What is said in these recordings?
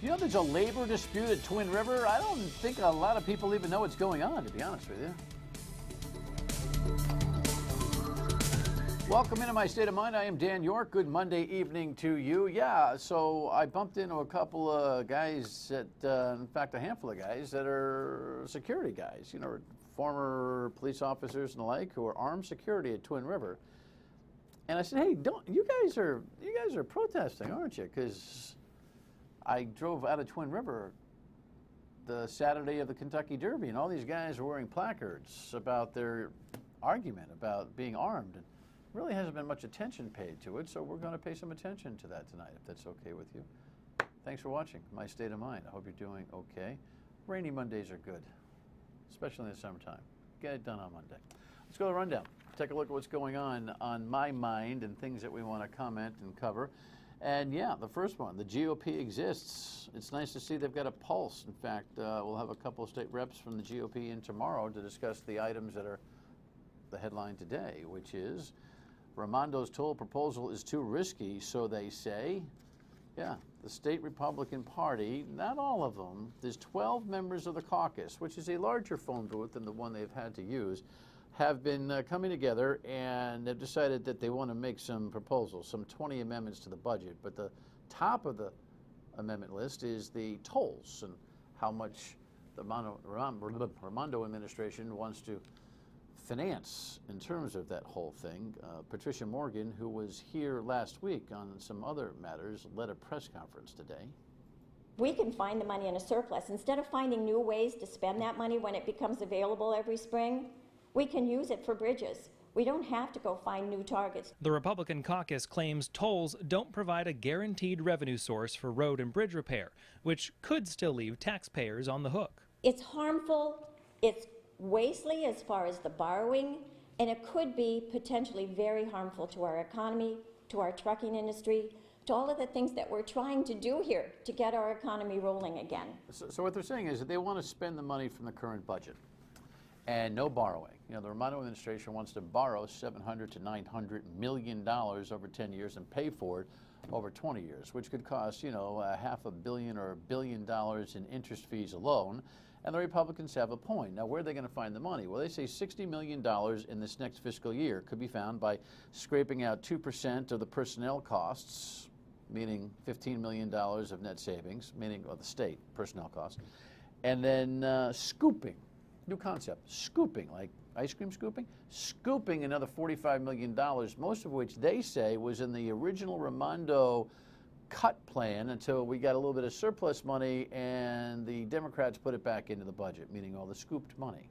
You know, there's a labor dispute at Twin River. I don't think a lot of people even know what's going on, to be honest with you. Welcome into My State of Mind. I am Dan York. Good Monday evening to you. Yeah, so I bumped into a couple of guys in fact, a handful of guys that are security guys, you know, former police officers and the like who are armed security at Twin River. And I said, hey, you guys are protesting, aren't you? Because I drove out of Twin River the Saturday of the Kentucky Derby, and all these guys were wearing placards about their argument about being armed. And really hasn't been much attention paid to it, so we're going to pay some attention to that tonight, if that's okay with you. Thanks for watching My State of Mind. I hope you're doing okay. Rainy Mondays are good, especially in the summertime. Get it done on Monday. Let's go to the rundown. Take a look at what's going on my mind and things that we want to comment and cover. And yeah, the first one, the GOP exists. It's nice to see they've got a pulse. In fact, we'll have a couple of state reps from the GOP in tomorrow to discuss the items that are the headline today, which is Raimondo's toll proposal is too risky, so they say. Yeah, the state Republican Party, not all of them, there's 12 members of the caucus, which is a larger phone booth than the one they've had to use, have been coming together and have decided that they want to make some proposals, some 20 amendments to the budget. But the top of the amendment list is the tolls and how much the Raimondo administration wants to finance in terms of that whole thing. Patricia Morgan, who was here last week on some other matters, led a press conference today. We can find the money in a surplus. Instead of finding new ways to spend that money when it becomes available every spring, we can use it for bridges. We don't have to go find new targets. The Republican caucus claims tolls don't provide a guaranteed revenue source for road and bridge repair, which could still leave taxpayers on the hook. It's harmful, it's wastely as far as the borrowing, and it could be potentially very harmful to our economy, to our trucking industry, to all of the things that we're trying to do here to get our economy rolling again. So what they're saying is that they want to spend the money from the current budget and no borrowing. You know, the Raimondo administration wants to borrow $700 to $900 million over 10 years and pay for it over 20 years, which could cost, you know, $500 million or $1 billion in interest fees alone. And the Republicans have a point. Now, where are they going to find the money? Well, they say $60 million in this next fiscal year could be found by scraping out 2% of the personnel costs, meaning $15 million of net savings, meaning the state personnel costs, and then scooping, new concept, scooping, like ice cream scooping another $45 million, most of which they say was in the original Raimondo cut plan until we got a little bit of surplus money and the Democrats put it back into the budget, meaning all the scooped money.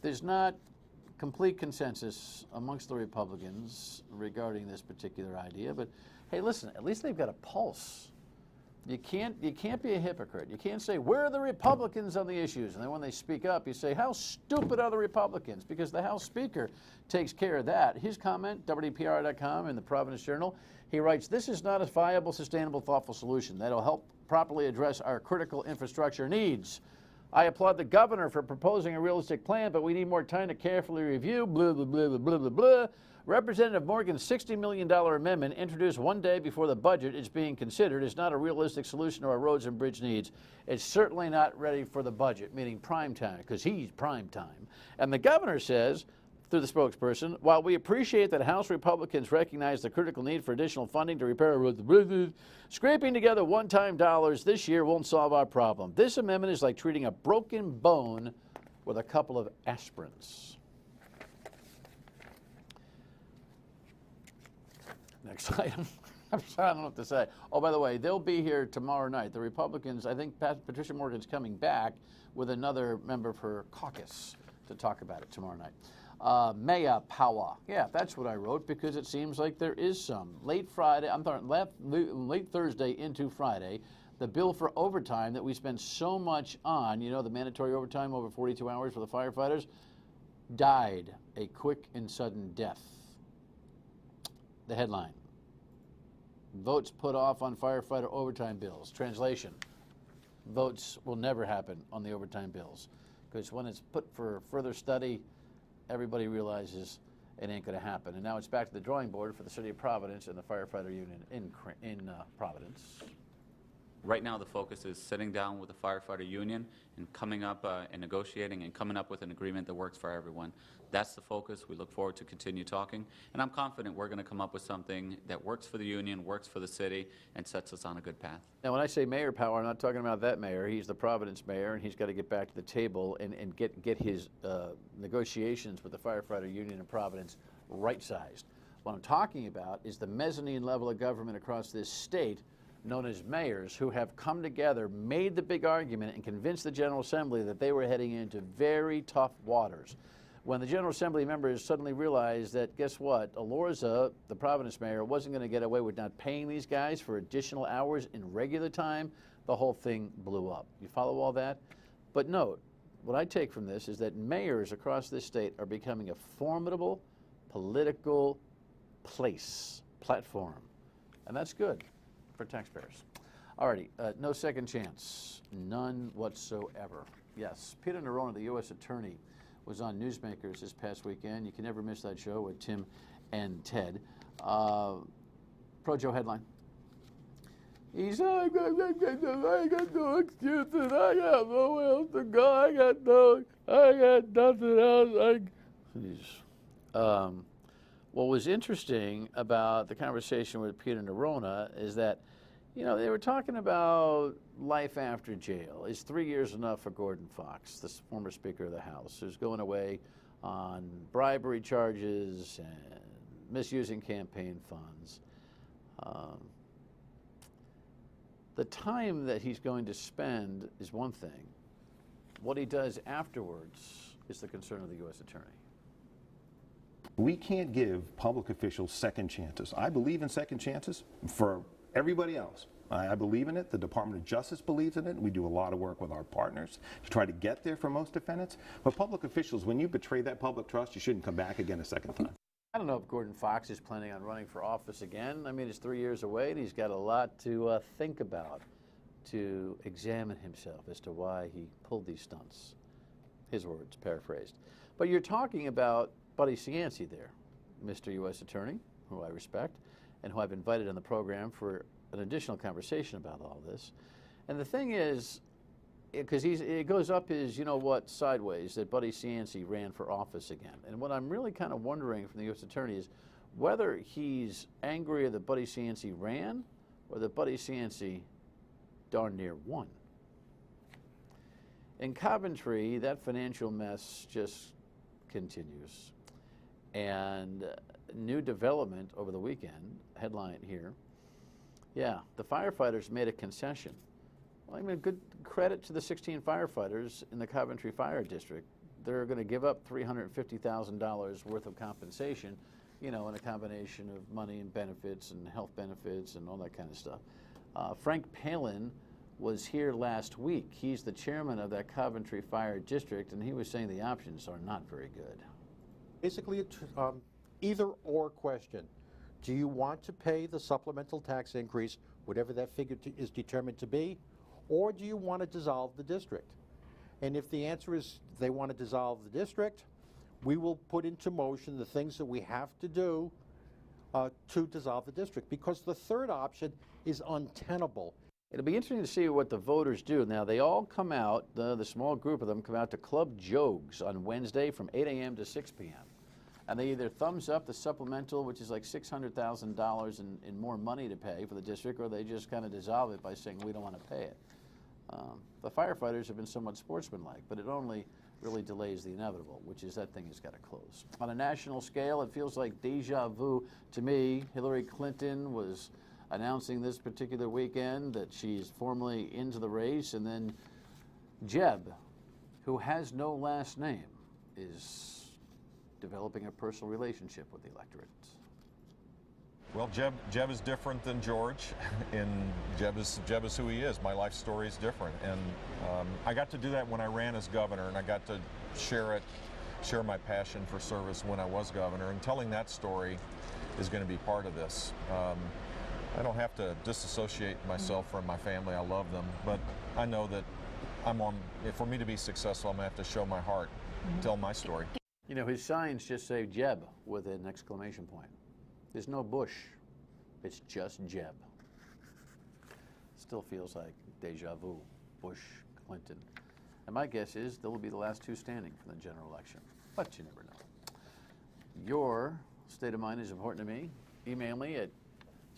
There's not complete consensus amongst the Republicans regarding this particular idea, but hey, listen, at least they've got a pulse. You can't be a hypocrite. You can't say, where are the Republicans on the issues? And then when they speak up, you say, how stupid are the Republicans? Because the House Speaker takes care of that. His comment, WPR.com in the Providence Journal, he writes, this is not a viable, sustainable, thoughtful solution that'll help properly address our critical infrastructure needs. I applaud the governor for proposing a realistic plan, but we need more time to carefully review, blah, blah, blah, blah, blah, blah, blah. Representative Morgan's $60 million amendment, introduced one day before the budget is being considered, is not a realistic solution to our roads and bridge needs. It's certainly not ready for the budget, meaning prime time, because he's prime time. And the governor says, through the spokesperson, while we appreciate that House Republicans recognize the critical need for additional funding to repair roads and bridges, scraping together one-time dollars this year won't solve our problem. This amendment is like treating a broken bone with a couple of aspirins. Next item. I'm sorry, I don't know what to say. Oh, by the way, they'll be here tomorrow night. The Republicans, I think Patricia Morgan's coming back with another member of her caucus to talk about it tomorrow night. Maya Power. Yeah, that's what I wrote because it seems like there is some. Late Thursday into Friday, the bill for overtime that we spend so much on, you know, the mandatory overtime over 42 hours for the firefighters, died a quick and sudden death. The headline, votes put off on firefighter overtime bills. Translation, votes will never happen on the overtime bills because when it's put for further study, everybody realizes it ain't going to happen. And now it's back to the drawing board for the city of Providence and the firefighter union in Providence. Right now, the focus is sitting down with the firefighter union and coming up and negotiating and coming up with an agreement that works for everyone. That's the focus. We look forward to continue talking, and I'm confident we're going to come up with something that works for the union, works for the city, and sets us on a good path. Now, when I say mayor power, I'm not talking about that mayor. He's the Providence mayor, and he's got to get back to the table and get his negotiations with the firefighter union in Providence right-sized. What I'm talking about is the mezzanine level of government across this state, known as mayors, who have come together, made the big argument, and convinced the General Assembly that they were heading into very tough waters. When the General Assembly members suddenly realized that, guess what, Elorza, the Providence mayor, wasn't going to get away with not paying these guys for additional hours in regular time, the whole thing blew up. You follow all that? But note, what I take from this is that mayors across this state are becoming a formidable political platform, and that's good for taxpayers. Alrighty, no second chance, none whatsoever. Yes, Peter Nerona, the U.S. Attorney, was on Newsmakers this past weekend. You can never miss that show with Tim and Ted. Pro Joe headline. He's I got no excuses. I got nowhere else to go. I got nothing else. What was interesting about the conversation with Peter Nerona is that, you know, they were talking about life after jail. Is 3 years enough for Gordon Fox, the former Speaker of the House, who's going away on bribery charges and misusing campaign funds? The time that he's going to spend is one thing. What he does afterwards is the concern of the U.S. Attorney. We can't give public officials second chances. I believe in second chances for everybody else. I believe in it. The Department of Justice believes in it. We do a lot of work with our partners to try to get there for most defendants. But public officials, when you betray that public trust, you shouldn't come back again a second time. I don't know if Gordon Fox is planning on running for office again. I mean, it's 3 years away, and he's got a lot to think about, to examine himself as to why he pulled these stunts. His words, paraphrased. But you're talking about Buddy Cianci there, Mr. U.S. Attorney, who I respect, and who I've invited on the program for an additional conversation about all this. And the thing is, because it goes up his, you know what, sideways, that Buddy Cianci ran for office again. And what I'm really kind of wondering from the U.S. Attorney is whether he's angry that Buddy Cianci ran or that Buddy Cianci darn near won. In Coventry, that financial mess just continues. And new development over the weekend, headline here, yeah, the firefighters made a concession. Well, I mean, good credit to the 16 firefighters in the Coventry Fire District. They're going to give up $350,000 worth of compensation, you know, in a combination of money and benefits and health benefits and all that kind of stuff. Frank Palin was here last week. He's the chairman of that Coventry Fire District, and he was saying the options are not very good. Basically, it's either or question. Do you want to pay the supplemental tax increase, whatever that figure is determined to be, or do you want to dissolve the district? And if the answer is they want to dissolve the district, we will put into motion the things that we have to do to dissolve the district, because the third option is untenable. It'll be interesting to see what the voters do. Now, they all come out, the small group of them come out to Club Jogues on Wednesday from 8 a.m. to 6 p.m. And they either thumbs up the supplemental, which is like $600,000 in more money to pay for the district, or they just kind of dissolve it by saying we don't want to pay it. The firefighters have been somewhat sportsmanlike, but it only really delays the inevitable, which is that thing has got to close. On a national scale, it feels like deja vu to me. Hillary Clinton was announcing this particular weekend that she's formally into the race, and then Jeb, who has no last name, is developing a personal relationship with the electorate. Well, Jeb is different than George, and Jeb is who he is. My life story is different, and I got to do that when I ran as governor, and I got to share my passion for service when I was governor, and telling that story is going to be part of this. I don't have to disassociate myself from my family. I love them, but I know that for me to be successful, I'm going to have to show my heart, tell my story. You know, his signs just say Jeb with an exclamation point. There's no Bush. It's just Jeb. Still feels like deja vu, Bush, Clinton. And my guess is they'll be the last two standing for the general election, but you never know. Your state of mind is important to me. Email me at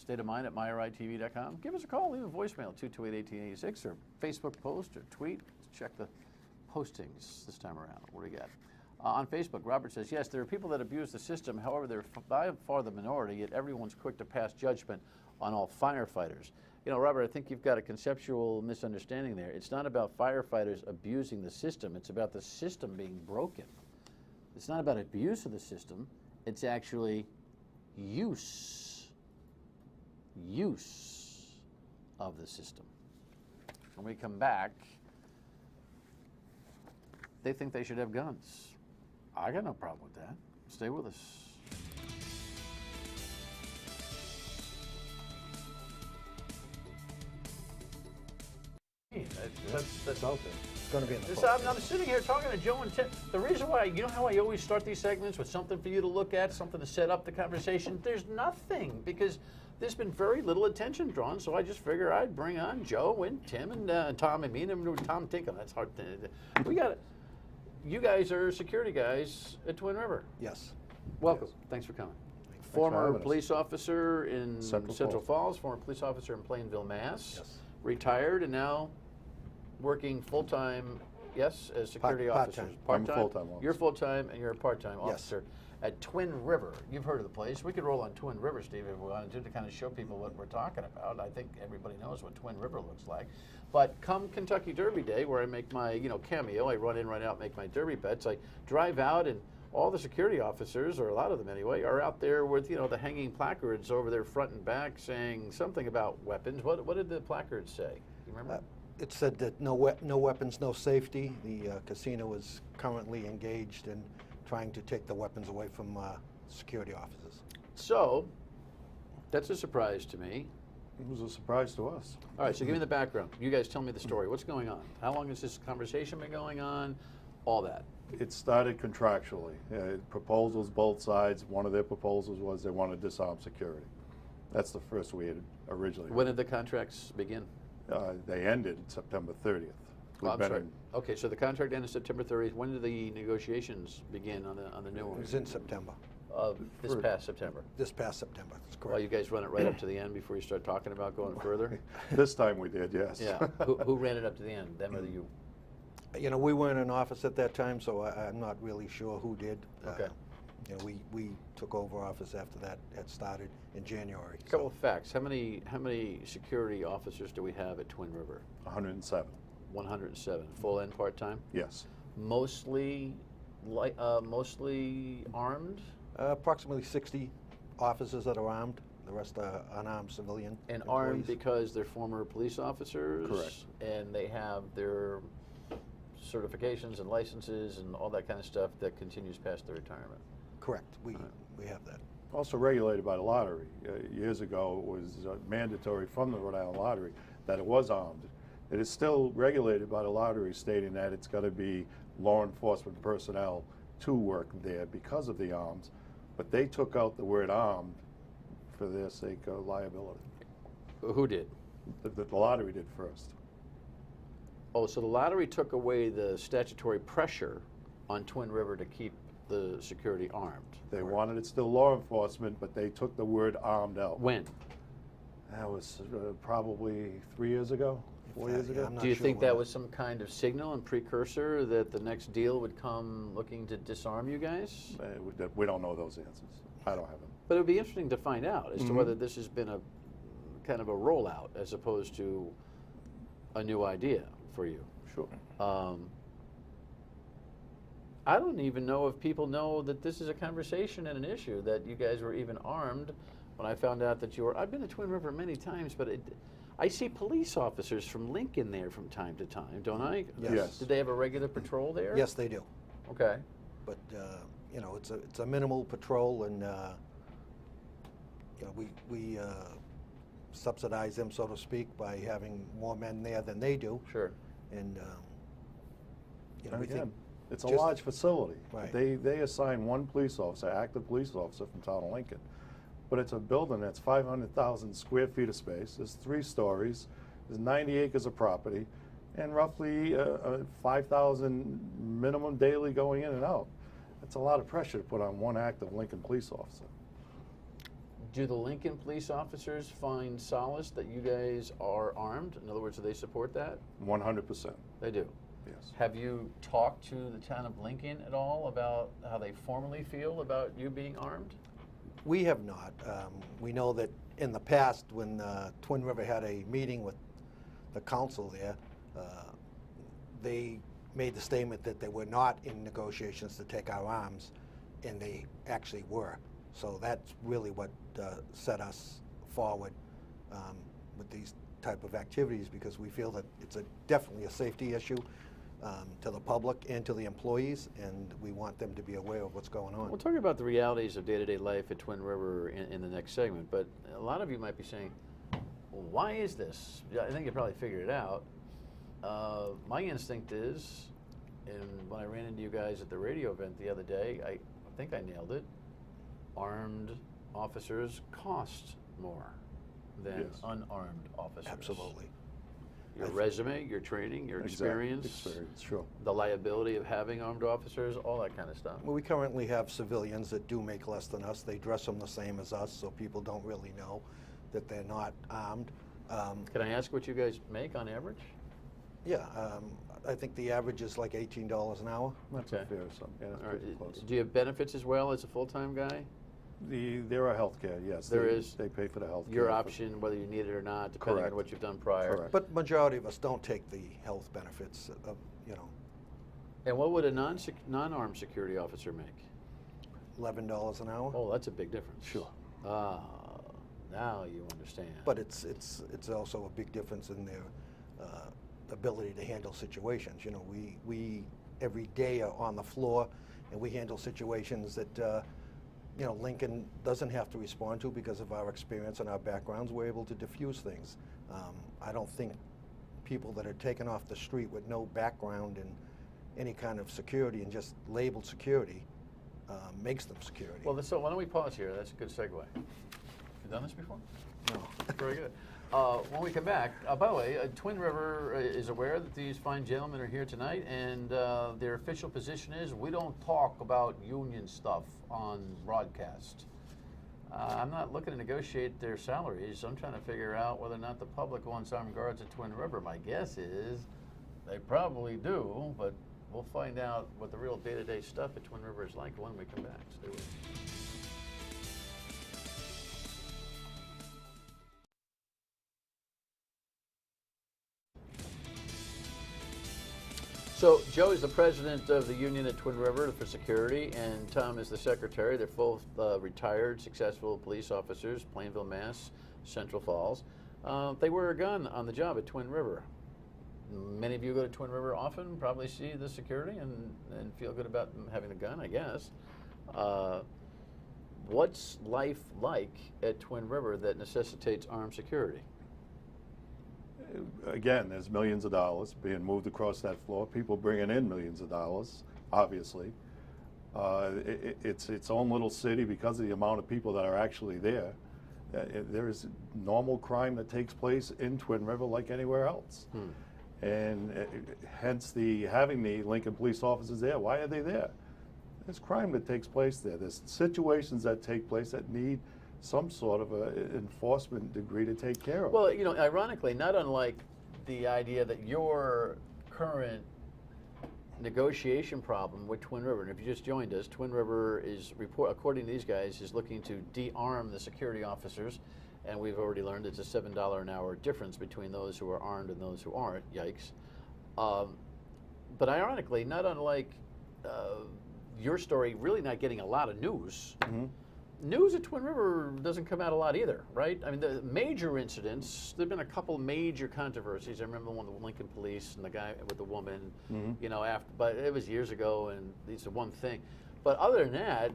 stateofmind@myiritv.com. Give us a call, leave a voicemail, 228-1886, or Facebook post or tweet. Check the postings this time around. What do we got? On Facebook, Robert says, yes, there are people that abuse the system. However, they're by far the minority, yet everyone's quick to pass judgment on all firefighters. You know, Robert, I think you've got a conceptual misunderstanding there. It's not about firefighters abusing the system. It's about the system being broken. It's not about abuse of the system. It's actually use of the system. When we come back, they think they should have guns. I got no problem with that. Stay with us. That's out there. It's going to be in the This, book. I'm sitting here talking to Joe and Tim. The reason why, you know how I always start these segments with something for you to look at, something to set up the conversation? There's nothing, because there's been very little attention drawn, so I just figure I'd bring on Joe and Tim and Tom and me and Tom Tinker. That's hard. We got it. You guys are security guys at Twin River. Yes. Welcome. Thanks for coming. for Former having us. police officer in Central Central Falls, former police officer in Plainville, Mass. Yes. Retired and now working full-time, yes, as security officers. part-time. I'm a full-time officer. You're full-time and you're a part-time Yes. officer at Twin River. You've heard of the place. We could roll on Twin River, Steve, if we wanted to kind of show people what we're talking about. I think everybody knows what Twin River looks like. But come Kentucky Derby Day, where I make my, cameo, I run in, run out, make my Derby bets, I drive out and all the security officers, or a lot of them anyway, are out there with, the hanging placards over their front and back saying something about weapons. What did the placards say? You remember? It said that no weapons, no safety. The casino is currently engaged in trying to take the weapons away from security officers. So, that's a surprise to me. It was a surprise to us. All right, so give me the background. You guys tell me the story. What's going on? How long has this conversation been going on? All that. It started contractually. Proposals, both sides. One of their proposals was they want to disarm security. That's the first we had originally. When did the contracts begin? They ended September 30th. Oh, I'm been sorry. in- Okay, so the contract ended September 30th. When did the negotiations begin on the new It one? was in September, This past September. this past September. That's Well, you correct. guys run it right up to the end before you start talking about going further? This time we did, yes. Yeah. Who ran it up to the end, them or you? We weren't in office at that time, so I'm not really sure who did. Okay. We took over office after that had started in January. A couple of facts. How many security officers do we have at Twin River? 107, 107. Full and part-time? yes. Mostly armed Approximately 60 officers that are armed. The rest are unarmed civilian and armed employees. because they're former police officers? Correct. And they have their certifications and licenses and all that kind of stuff that continues past their retirement? Correct. We have that. Also regulated by the lottery. Years ago, it was mandatory from the Rhode Island Lottery that it was armed. It is still regulated by the lottery, stating that it's got to be law enforcement personnel to work there because of the arms. But they took out the word armed for their sake of liability. Who did? The lottery did first. Oh, so the lottery took away the statutory pressure on Twin River to keep the security armed? They wanted it still law enforcement, but they took the word armed out. When? That was probably 3 years ago, 4 years Yeah, ago. I'm not Do you sure think when that was some kind of signal and precursor that the next deal would come looking to disarm you guys? We don't know those answers. I don't have them. But it would be interesting to find out as to whether this has been a kind of a rollout as opposed to a new idea for you. Sure. I don't even know if people know that this is a conversation and an issue, that you guys were even armed. When I found out that you were, I've been to Twin River many times, but I see police officers from Lincoln there from time to time, don't I? Yes. Did they have a regular patrol there? Yes, they do. Okay. But it's a minimal patrol, and we subsidize them, so to speak, by having more men there than they do. Sure. And And we again, think it's a just- large facility. Right. They assign one police officer, active police officer from town of Lincoln. But it's a building that's 500,000 square feet of space. There's 3 stories. There's 90 acres of property, and roughly 5,000 minimum daily going in and out. That's a lot of pressure to put on one active Lincoln police officer. Do the Lincoln police officers find solace that you guys are armed? In other words, do they support that? 100%. They do. Yes. Have you talked to the town of Lincoln at all about how they formally feel about you being armed? We have not. We know that in the past, when Twin River had a meeting with the council there, they made the statement that they were not in negotiations to take our arms, and they actually were. So that's really what set us forward with these type of activities, because we feel that it's definitely a safety issue to the public and to the employees, and we want them to be aware of what's going on. We'll talk about the realities of day-to-day life at Twin River in the next segment, but a lot of you might be saying, well, why is this? I think you probably figured it out. My instinct is, and when I ran into you guys at the radio event the other day, I think I nailed it. Armed officers cost more than Yes. unarmed officers. Absolutely. Your resume, your training, your experience, Experience, sure. the liability of having armed officers, all that kind of stuff. Well, we currently have civilians that do make less than us. They dress them the same as us, so people don't really know that they're not armed. Can I ask what you guys make on average? Yeah, I think the average is like $18 an hour. That's Okay. a fair sum. Yeah, that's All pretty right. close. Do you have benefits as well as a full-time guy? There are healthcare, yes. There they, is. They pay for the healthcare. Your option, whether you need it or not, depending Correct. on what you've done prior. Correct. But majority of us don't take the health benefits of, And what would a non-armed security officer make? $11 an hour. Oh, that's a big difference. Sure. Ah, now you understand. But it's also a big difference in their ability to handle situations. You know, we every day are on the floor, and we handle situations that Lincoln doesn't have to respond to because of our experience and our backgrounds. We're able to diffuse things. I don't think people that are taken off the street with no background in any kind of security and just labeled security makes them security. Well, so why don't we pause here? That's a good segue. You done this before? No. Very good. When we come back, by the way, Twin River is aware that these fine gentlemen are here tonight, and their official position is we don't talk about union stuff on broadcast. I'm not looking to negotiate their salaries. I'm trying to figure out whether or not the public wants armed guards at Twin River. My guess is they probably do, but we'll find out what the real day-to-day stuff at Twin River is like when we come back. Stay with us. So Joe is the president of the union at Twin River for security, and Tom is the secretary. They're both retired, successful police officers, Plainville, Mass, Central Falls. They wear a gun on the job at Twin River. Many of you go to Twin River often, probably see the security and feel good about having a gun, I guess. What's life like at Twin River that necessitates armed security? Again, there's millions of dollars being moved across that floor. People bringing in millions of dollars, obviously. It's its own little city because of the amount of people that are actually there. There is normal crime that takes place in Twin River like anywhere else. And hence having the Lincoln police officers there. Why are they there? There's crime that takes place there. There's situations that take place that need some sort of enforcement degree to take care of. Well, ironically, not unlike the idea that your current negotiation problem with Twin River, and if you just joined us, Twin River is, according to these guys, is looking to de-arm the security officers, and we've already learned it's a $7 an hour difference between those who are armed and those who aren't. Yikes. But ironically, not unlike your story really not getting a lot of news, news at Twin River doesn't come out a lot either, right? I mean, the major incidents, there have been a couple major controversies. I remember the one with the Lincoln police and the guy with the woman, but it was years ago, and it's one thing. But other than that,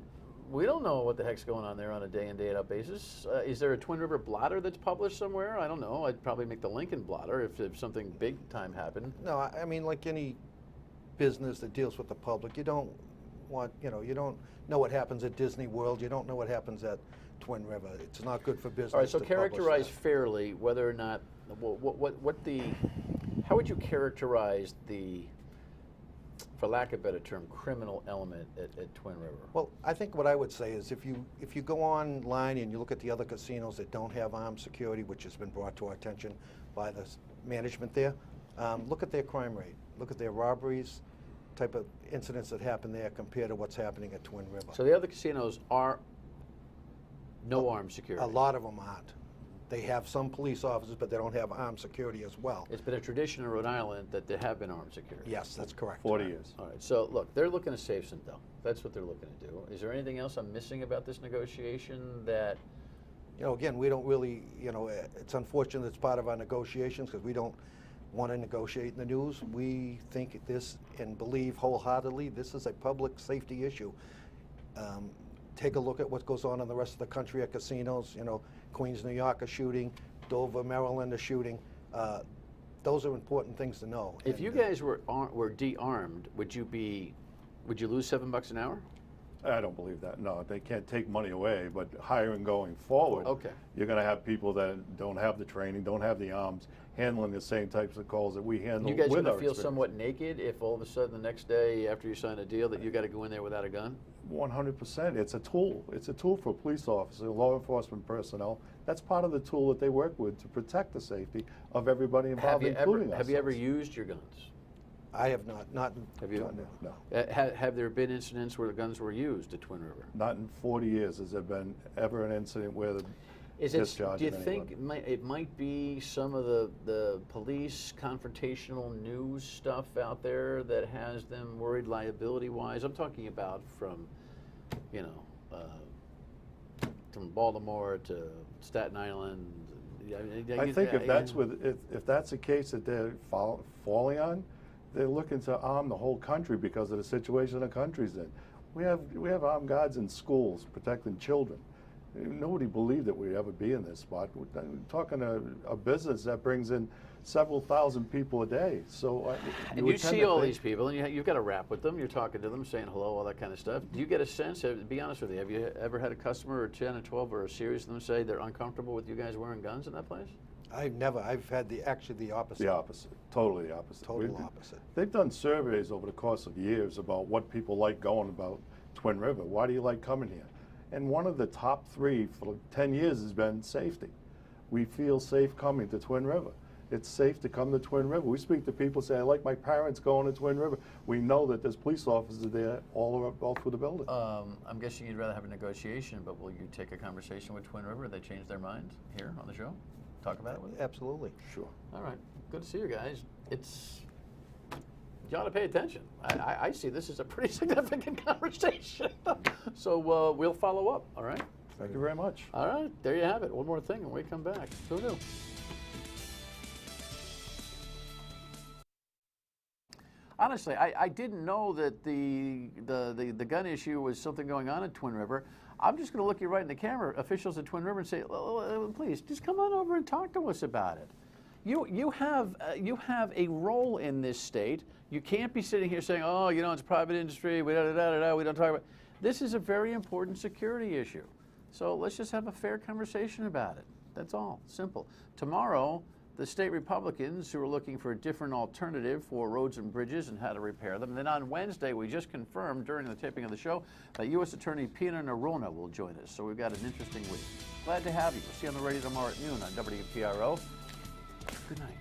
we don't know what the heck's going on there on a day in, day out basis. Is there a Twin River blotter that's published somewhere? I don't know. I'd probably make the Lincoln blotter if something big time happened. No, I mean, like any business that deals with the public, you don't want, you don't know what happens at Disney World. You don't know what happens at Twin River. It's not good for business. All right, so to publish characterize that. fairly whether or not how would you characterize the, for lack of a better term, criminal element at Twin River? Well, I think what I would say is if you go online and you look at the other casinos that don't have armed security, which has been brought to our attention by the management there, look at their crime rate, look at their robberies, type of incidents that happen there compared to what's happening at Twin River. So the other casinos are no armed security. A lot of them aren't. They have some police officers, but they don't have armed security as well. It's been a tradition in Rhode Island that there have been armed security. Yes, that's correct. 40 years. All right, so look, they're looking to save some dough. That's what they're looking to do. Is there anything else I'm missing about this negotiation that? You know, again, we don't really, you know, it's unfortunate it's part of our negotiations because we don't want to negotiate in the news. We think this and believe wholeheartedly this is a public safety issue. Take a look at what goes on in the rest of the country at casinos. You know, Queens, New York, a shooting, Dover, Maryland, a shooting. Those are important things to know. If you guys were de-armed, would you lose $7 an hour? I don't believe that. No, they can't take money away, but hiring going forward, Okay. you're going to have people that don't have the training, don't have the arms, handling the same types of calls that we handle You guys with going to our feel experience. somewhat naked if all of a sudden the next day after you sign a deal that you got to go in there without a gun? 100%. It's a tool. It's a tool for police officers, law enforcement personnel. That's part of the tool that they work with to protect the safety of everybody involved, including ourselves. Have you ever used your guns? I have not. Have you? No. Have there been incidents where the guns were used at Twin River? Not in 40 years has there been ever an incident where the Do you discharging think anyone. it might be some of the police confrontational news stuff out there that has them worried liability-wise? I'm talking about from, you know, from Baltimore to Staten Island. I think if that's the case that they're falling on, they're looking to arm the whole country because of the situation the country's in. We have armed guards in schools protecting children. Nobody believed that we'd ever be in this spot. We're talking a business that brings in several thousand people a day. So and you see all these people, and you've got to rap with them. You're talking to them, saying hello, all that kind of stuff. Do you get a sense? Be honest with you. Have you ever had a customer or 10 or 12 or a series of them say they're uncomfortable with you guys wearing guns in that place? I've never. I've had actually the opposite. The opposite. Totally the opposite. Total opposite. They've done surveys over the course of years about what people like going about Twin River. Why do you like coming here? And one of the top 3 for 10 years has been safety. We feel safe coming to Twin River. It's safe to come to Twin River. We speak to people, say, I like my parents going to Twin River. We know that there's police officers there all through the building. I'm guessing you'd rather have a negotiation, but will you take a conversation with Twin River? They change their mind here on the show? Talk about it with them? Absolutely. Sure. All right. Good to see you guys. You ought to pay attention. I see this as a pretty significant conversation. So we'll follow up, all right? Thank you very much. All right, there you have it. One more thing and we come back. Who knew? Honestly, I didn't know that the gun issue was something going on at Twin River. I'm just going to look you right in the camera, officials at Twin River, and say, please, just come on over and talk to us about it. You have a role in this state. You can't be sitting here saying, oh, you know, it's private industry, we don't talk about. This is a very important security issue. So let's just have a fair conversation about it. That's all, simple. Tomorrow, the state Republicans who are looking for a different alternative for roads and bridges and how to repair them. And then on Wednesday, we just confirmed during the taping of the show that U.S. Attorney Pina Nerona will join us. So we've got an interesting week. Glad to have you. We'll see you on the radio tomorrow at noon on WPRO. Good night.